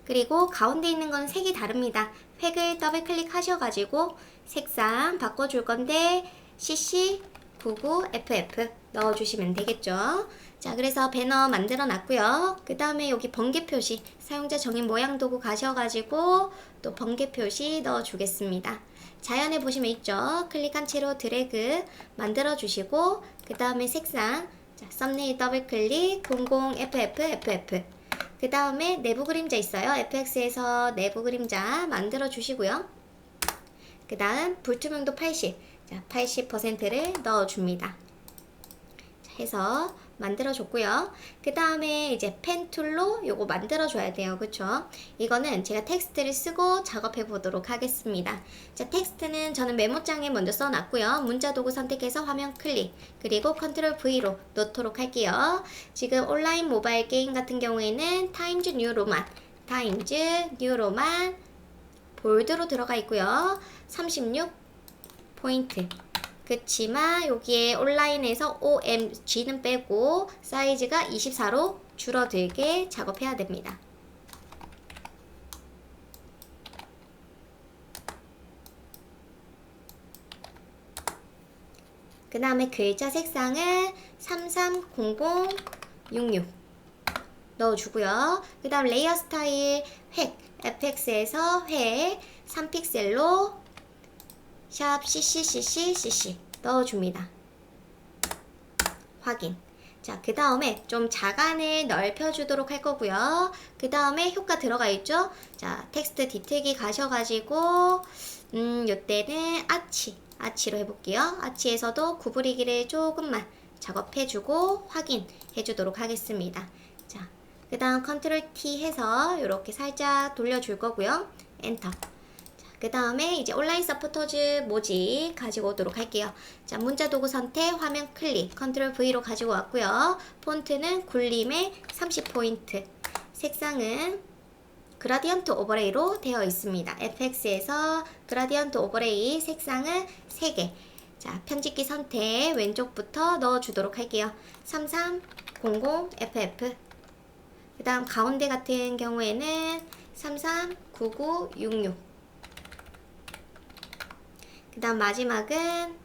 그리고 가운데 있는 건 색이 다릅니다. 획을 더블 클릭하셔가지고 색상 바꿔줄 건데 CC99FF 넣어주시면 되겠죠. 자, 그래서 배너 만들어 놨고요. 그 다음에 여기 번개 표시 사용자 정의 모양 도구 가셔가지고 또 번개 표시 넣어주겠습니다. 자연에 보시면 있죠. 클릭한 채로 드래그 만들어 주시고 그 다음에 색상 자, 썸네일 더블 클릭 00FFFF 그 다음에 내부 그림자 있어요. FX에서 내부 그림자 만들어 주시고요. 그 다음 불투명도 80, 자, 80%를 넣어줍니다. 자, 해서 만들어줬고요. 그 다음에 이제 펜 툴로 요거 만들어줘야 돼요. 그쵸? 이거는 제가 텍스트를 쓰고 작업해 보도록 하겠습니다. 자, 텍스트는 저는 메모장에 먼저 써놨고요. 문자 도구 선택해서 화면 클릭, 그리고 컨트롤 V로 넣도록 할게요. 지금 온라인 모바일 게임 같은 경우에는 타임즈 뉴 로만, 타임즈 뉴 로만 볼드로 들어가 있고요. 36포인트. 그치만 여기에 온라인에서 OMG는 빼고 사이즈가 24로 줄어들게 작업해야 됩니다. 그 다음에 글자 색상은 330066 넣어주고요. 그 다음 레이어 스타일 획 FX에서 획 3픽셀로 샵 CCCC 넣어줍니다. 확인. 자, 그 다음에 좀 자간을 넓혀주도록 할 거고요. 그 다음에 효과 들어가 있죠? 자, 텍스트 디테일기 가셔가지고 요때는 아치로 해볼게요. 아치에서도 구부리기를 조금만 작업해주고 확인해주도록 하겠습니다. 자, 그 다음 컨트롤 T 해서 이렇게 살짝 돌려줄 거고요. 엔터. 그 다음에 이제 온라인 서포터즈 모집 가지고 오도록 할게요. 자, 문자 도구 선택, 화면 클릭, 컨트롤 V로 가지고 왔고요. 폰트는 굴림의 30포인트. 색상은 그라디언트 오버레이로 되어 있습니다. FX에서 그라디언트 오버레이 색상은 3개. 자, 편집기 선택 왼쪽부터 넣어주도록 할게요. 3300FF. 그 다음 가운데 같은 경우에는 339966. 그 다음 마지막은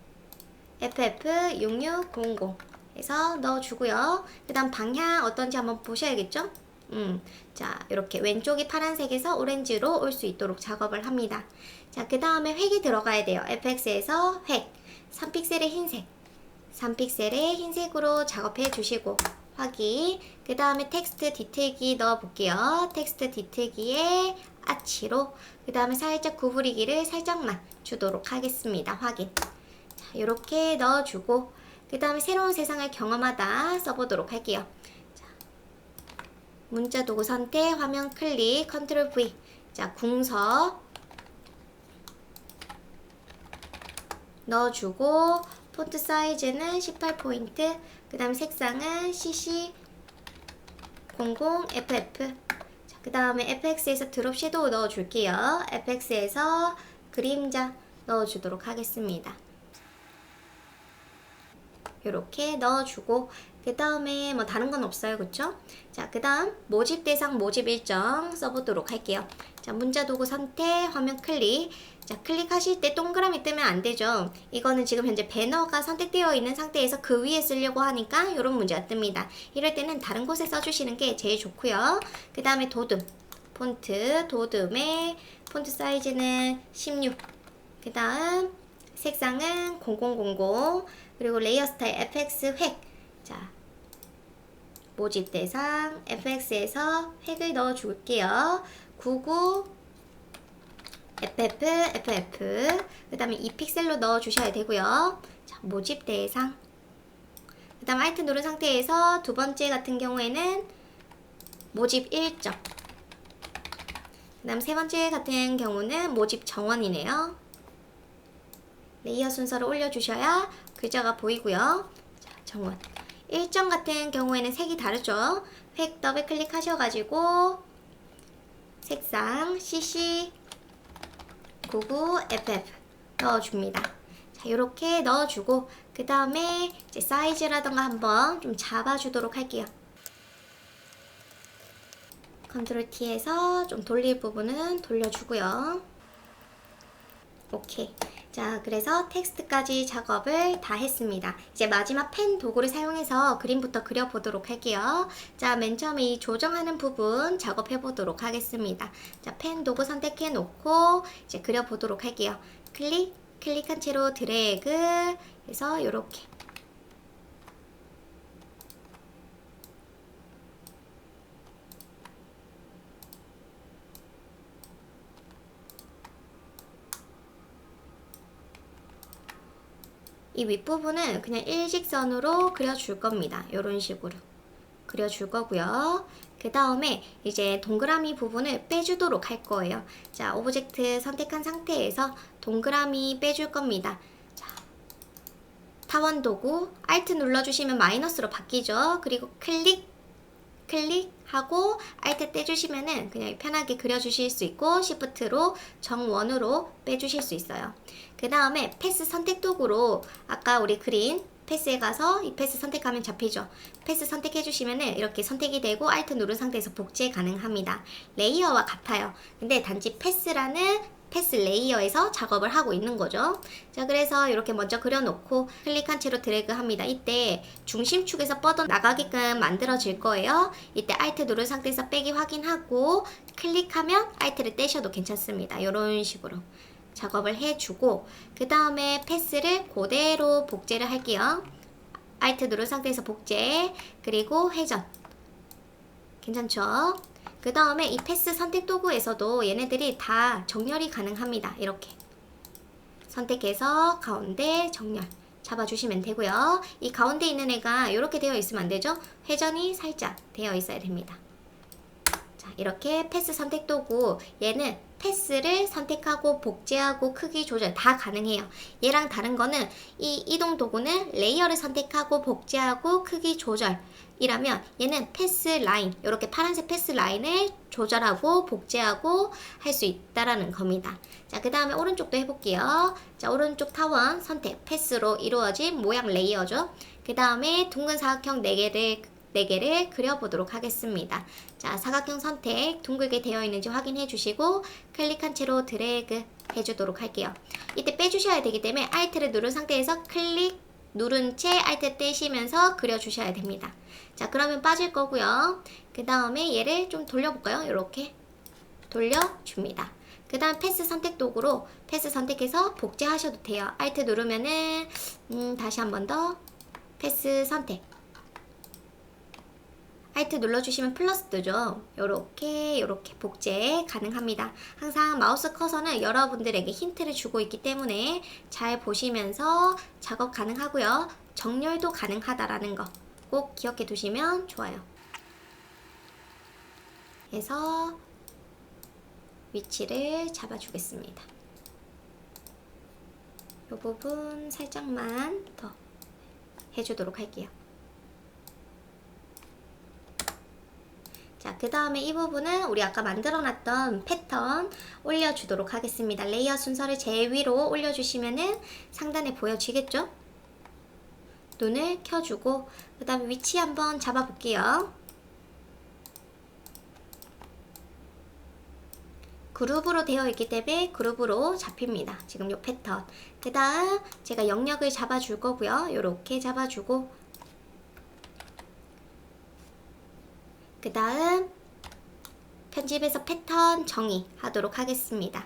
FF6600 해서 넣어주고요. 그 다음 방향 어떤지 한번 보셔야겠죠? 자, 이렇게 왼쪽이 파란색에서 오렌지로 올 수 있도록 작업을 합니다. 자, 그 다음에 획이 들어가야 돼요. FX에서 획 3픽셀의 흰색 3픽셀의 흰색으로 작업해 주시고 확인. 그 다음에 텍스트 디테일기 넣어 볼게요. 텍스트 디테일기에 아치로 그 다음에 살짝 구부리기를 살짝만 주도록 하겠습니다. 확인. 자, 이렇게 넣어주고 그 다음에 새로운 세상을 경험하다 써보도록 할게요. 자, 문자 도구 선택, 화면 클릭, 컨트롤 V. 자, 궁서 넣어주고 폰트 사이즈는 18포인트. 그 다음 색상은 CC 00 FF. 자, 그 다음에 FX에서 드롭 섀도우 넣어줄게요. FX에서 그림자 넣어주도록 하겠습니다. 이렇게 넣어주고 그 다음에 뭐 다른 건 없어요, 그쵸? 자, 그 다음 모집 대상 모집 일정 써보도록 할게요. 자, 문자 도구 선택, 화면 클릭. 자, 클릭하실 때 동그라미 뜨면 안 되죠. 이거는 지금 현재 배너가 선택되어 있는 상태에서 그 위에 쓰려고 하니까 이런 문제가 뜹니다. 이럴 때는 다른 곳에 써주시는 게 제일 좋고요. 그 다음에 도듬, 폰트, 도듬의 폰트 사이즈는 16. 그 다음 색상은 0000. 그리고 레이어 스타일 FX 획. 자, 모집 대상 FX에서 획을 넣어 줄게요. 99 FF. 그 다음에 2픽셀로 넣어 주셔야 되고요. 자, 모집 대상. 그 다음 Alt 누른 상태에서 두 번째 같은 경우에는 모집 일정. 그 다음 세 번째 같은 경우는 모집 정원이네요. 레이어 순서를 올려주셔야 글자가 보이고요. 자, 정원. 일정 같은 경우에는 색이 다르죠. 획 더블 클릭하셔가지고 색상 CC 99 FF 넣어줍니다. 자, 이렇게 넣어주고 그 다음에 이제 사이즈라던가 한번 좀 잡아주도록 할게요. 컨트롤 T에서 좀 돌릴 부분은 돌려주고요. 오케이. 자, 그래서 텍스트까지 작업을 다 했습니다. 이제 마지막 펜 도구를 사용해서 그림부터 그려보도록 할게요. 자, 맨 처음에 이 조정하는 부분 작업해보도록 하겠습니다. 자, 펜 도구 선택해 놓고 이제 그려보도록 할게요. 클릭한 채로 드래그 해서 이렇게. 이 윗부분은 그냥 일직선으로 그려줄 겁니다. 이런 식으로 그려줄 거고요. 그 다음에 이제 동그라미 부분을 빼주도록 할 거예요. 자, 오브젝트 선택한 상태에서 동그라미 빼줄 겁니다. 자, 타원 도구 Alt 눌러주시면 마이너스로 바뀌죠. 그리고 클릭하고 Alt 떼주시면은 그냥 편하게 그려주실 수 있고 Shift로 정원으로 빼주실 수 있어요. 그 다음에 패스 선택 도구로 아까 우리 그린 패스에 가서 이 패스 선택하면 잡히죠. 패스 선택해 주시면은 이렇게 선택이 되고 Alt 누른 상태에서 복제 가능합니다. 레이어와 같아요. 근데 단지 패스라는 패스 레이어에서 작업을 하고 있는 거죠. 자, 그래서 이렇게 먼저 그려놓고 클릭한 채로 드래그 합니다. 이때 중심축에서 뻗어 나가게끔 만들어질 거예요. 이때 Alt 누른 상태에서 빼기 확인하고 클릭하면 Alt를 떼셔도 괜찮습니다. 이런 식으로 작업을 해주고 그 다음에 패스를 그대로 복제를 할게요. Alt 누른 상태에서 복제 그리고 회전. 괜찮죠? 그 다음에 이 패스 선택 도구에서도 얘네들이 다 정렬이 가능합니다. 이렇게 선택해서 가운데 정렬 잡아주시면 되고요. 이 가운데 있는 애가 이렇게 되어 있으면 안 되죠? 회전이 살짝 되어 있어야 됩니다. 자, 이렇게 패스 선택 도구 얘는 패스를 선택하고 복제하고 크기 조절 다 가능해요. 얘랑 다른 거는 이 이동 도구는 레이어를 선택하고 복제하고 크기 조절이라면 얘는 패스 라인, 이렇게 파란색 패스 라인을 조절하고 복제하고 할 수 있다라는 겁니다. 자, 그 다음에 오른쪽도 해볼게요. 자, 오른쪽 타원 선택 패스로 이루어진 모양 레이어죠. 그 다음에 둥근 사각형 4개를 그려보도록 하겠습니다. 자, 사각형 선택 둥글게 되어 있는지 확인해 주시고 클릭한 채로 드래그 해주도록 할게요. 이때 빼주셔야 되기 때문에 Alt를 누른 상태에서 클릭 누른 채 Alt 떼시면서 그려주셔야 됩니다. 자, 그러면 빠질 거고요. 그 다음에 얘를 좀 돌려볼까요? 이렇게 돌려줍니다. 그 다음 패스 선택 도구로 패스 선택해서 복제하셔도 돼요. Alt 누르면은 다시 한 번 더 패스 선택 Alt 눌러주시면 플러스 뜨죠. 요렇게 복제 가능합니다. 항상 마우스 커서는 여러분들에게 힌트를 주고 있기 때문에 잘 보시면서 작업 가능하고요. 정렬도 가능하다라는 거 꼭 기억해 두시면 좋아요. 그래서 위치를 잡아주겠습니다. 이 부분 살짝만 더 해주도록 할게요. 그 다음에 이 부분은 우리 아까 만들어놨던 패턴 올려주도록 하겠습니다. 레이어 순서를 제일 위로 올려주시면은 상단에 보여지겠죠? 눈을 켜주고 그 다음에 위치 한번 잡아볼게요. 그룹으로 되어 있기 때문에 그룹으로 잡힙니다. 지금 요 패턴. 그 다음 제가 영역을 잡아줄 거고요. 요렇게 잡아주고 그 다음 편집에서 패턴 정의하도록 하겠습니다.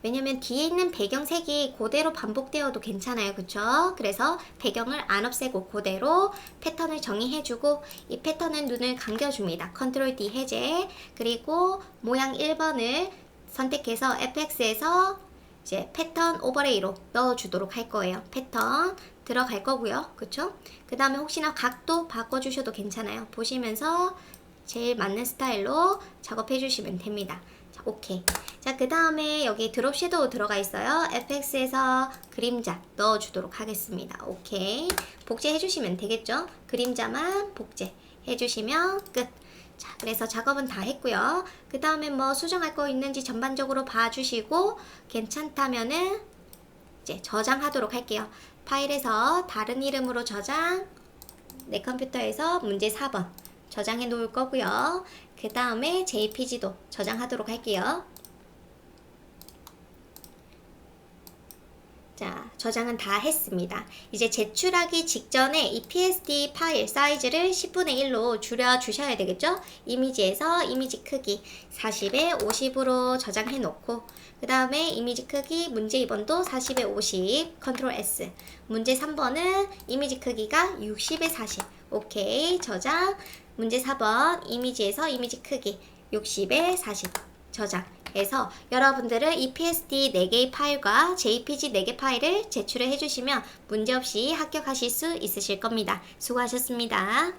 왜냐면 뒤에 있는 배경색이 그대로 반복되어도 괜찮아요. 그쵸? 그래서 배경을 안 없애고 그대로 패턴을 정의해주고 이 패턴은 눈을 감겨줍니다. 컨트롤 D 해제. 그리고 모양 1번을 선택해서 FX에서 이제 패턴 오버레이로 넣어주도록 할 거예요. 패턴 들어갈 거고요. 그쵸? 그 다음에 혹시나 각도 바꿔주셔도 괜찮아요. 보시면서 제일 맞는 스타일로 작업해 주시면 됩니다. 자, 오케이. 자, 그 다음에 여기 드롭 섀도우 들어가 있어요. FX에서 그림자 넣어주도록 하겠습니다. 오케이. 복제해 주시면 되겠죠? 그림자만 복제해 주시면 끝. 자, 그래서 작업은 다 했고요. 그 다음에 뭐 수정할 거 있는지 전반적으로 봐주시고 괜찮다면은 이제 저장하도록 할게요. 파일에서 다른 이름으로 저장, 내 컴퓨터에서 문제 4번 저장해 놓을 거고요. 그 다음에 JPG도 저장하도록 할게요. 자, 저장은 다 했습니다. 이제 제출하기 직전에 이 PSD 파일 사이즈를 10분의 1로 줄여 주셔야 되겠죠? 이미지에서 이미지 크기 40에 50으로 저장해 놓고 그 다음에 이미지 크기 문제 2번도 40에 50 컨트롤 S. 문제 3번은 이미지 크기가 60에 40. 오케이. 저장. 문제 4번 이미지에서 이미지 크기 60에 40 저장해서 여러분들은 이 PSD 4개의 파일과 JPG 4개 파일을 제출을 해주시면 문제없이 합격하실 수 있으실 겁니다. 수고하셨습니다.